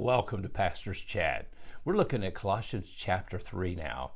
welcome to Pastor's Chat. We're looking at Colossians chapter 3 now.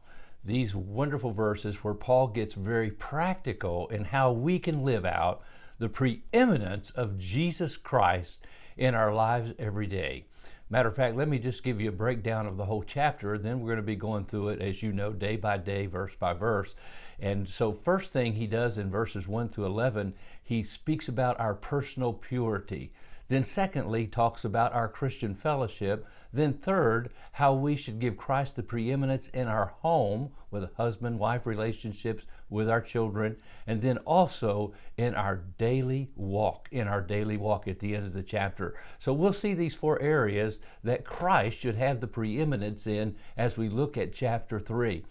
These wonderful verses where Paul gets very practical in how we can live out the preeminence of Jesus Christ in our lives every day. Matter of fact, let me just give you a breakdown of the whole chapter, then we're going to be going through it, as you know, day by day, verse by verse. And so first thing he does in verses 1 through 11, he speaks about our personal purity. Then secondly, talks about our Christian fellowship. Then third, how we should give Christ the preeminence in our home with husband-wife relationships, with our children, and then also in our daily walk, at the end of the chapter. So we'll see these four areas that Christ should have the preeminence in as we look at chapter 3.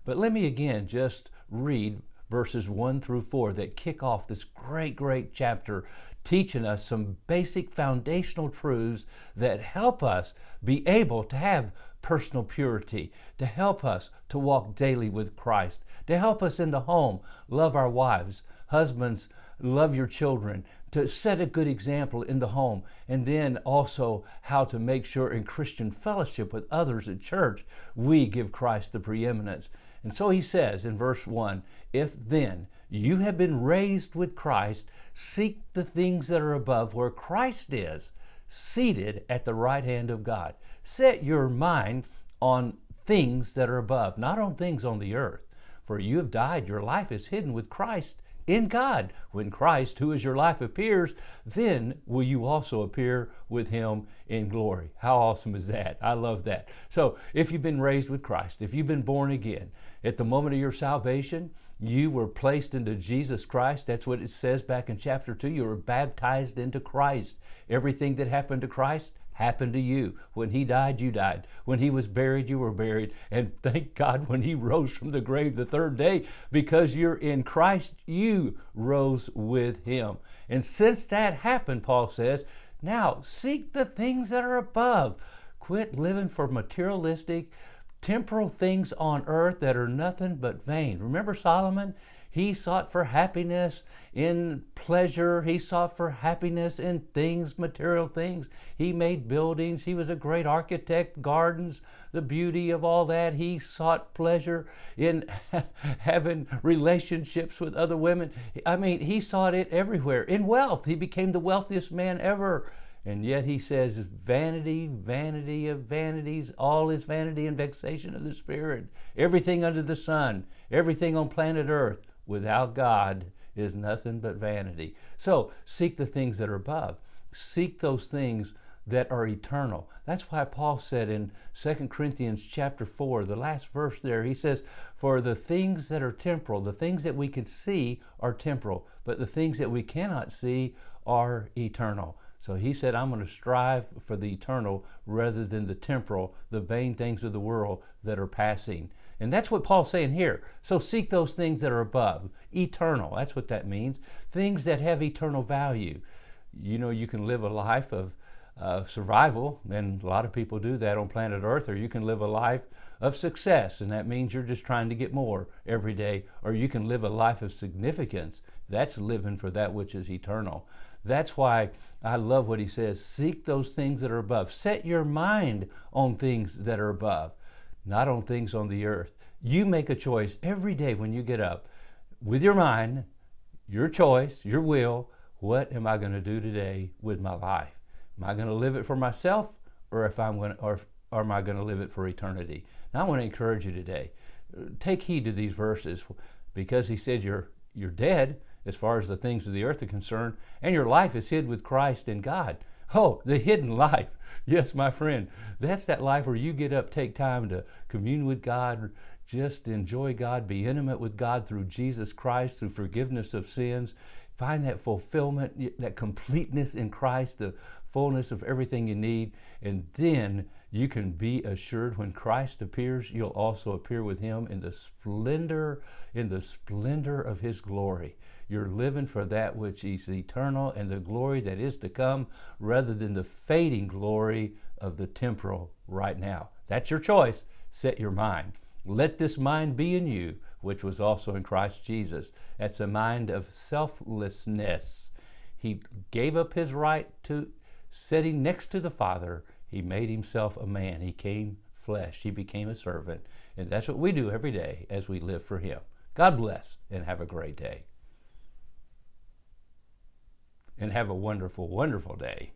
But let me again just read verses 1 through 4 that kick off this great chapter, teaching us some basic foundational truths that help us be able to have personal purity, to help us to walk daily with Christ, to help us in the home love our wives, husbands, love your children, to set a good example in the home, and then also how to make sure in Christian fellowship with others at church we give Christ the preeminence. And so he says in verse 1, "If then you have been raised with Christ, seek the things that are above where Christ is, seated at the right hand of God." Set your mind on things that are above, not on things on the earth. For you have died, your life is hidden with Christ in God. When Christ, who is your life, appears, then will you also appear with him in glory. How awesome is that? I love that. So if you've been raised with Christ, if you've been born again, at the moment of your salvation, you were placed into Jesus Christ. That's what it says back in chapter 2. You were baptized into Christ. Everything that happened to Christ happened to you. When he died, you died. When he was buried, you were buried. And thank God when he rose from the grave the third day, because you're in Christ, you rose with him. And since that happened, Paul says, now seek the things that are above. Quit living for materialistic, temporal things on earth that are nothing but vain. Remember Solomon? He sought for happiness in pleasure. He sought for happiness in things, material things. He made buildings. He was a great architect, gardens, the beauty of all that. He sought pleasure in having relationships with other women. He sought it everywhere. In wealth, he became the wealthiest man ever. And yet he says, vanity, vanity of vanities, all is vanity and vexation of the spirit. Everything under the sun, everything on planet Earth, without God is nothing but vanity. So seek the things that are above. Seek those things that are eternal. That's why Paul said in 2 Corinthians chapter 4, the last verse there, he says, for the things that are temporal, the things that we can see are temporal, but the things that we cannot see are eternal. So he said, I'm going to strive for the eternal rather than the temporal, the vain things of the world that are passing. And that's what Paul's saying here. So seek those things that are above, eternal. That's what that means. Things that have eternal value. You know, you can live a life of survival, and a lot of people do that on planet Earth, or you can live a life of success, and that means you're just trying to get more every day, or you can live a life of significance. That's living for that which is eternal. That's why I love what he says, seek those things that are above. Set your mind on things that are above, not on things on the earth. You make a choice every day when you get up with your mind, your choice, your will. What am I going to do today with my life? Am I going to live it for myself, or am I going to live it for eternity? Now I want to encourage you today. Take heed to these verses, because he said you're dead as far as the things of the earth are concerned, and your life is hid with Christ in God. Oh, the hidden life. Yes, my friend, that's that life where you get up, take time to commune with God, just enjoy God, be intimate with God through Jesus Christ, through forgiveness of sins, find that fulfillment, that completeness in Christ, the fullness of everything you need, and then you can be assured when Christ appears, you'll also appear with him in the splendor of his glory. You're living for that which is eternal and the glory that is to come, rather than the fading glory of the temporal right now. That's your choice. Set your mind. Let this mind be in you, which was also in Christ Jesus. That's a mind of selflessness. He gave up his right to sitting next to the Father. He made himself a man. He came flesh. He became a servant. And that's what we do every day as we live for him. God bless and have a great day. And have a wonderful, wonderful day.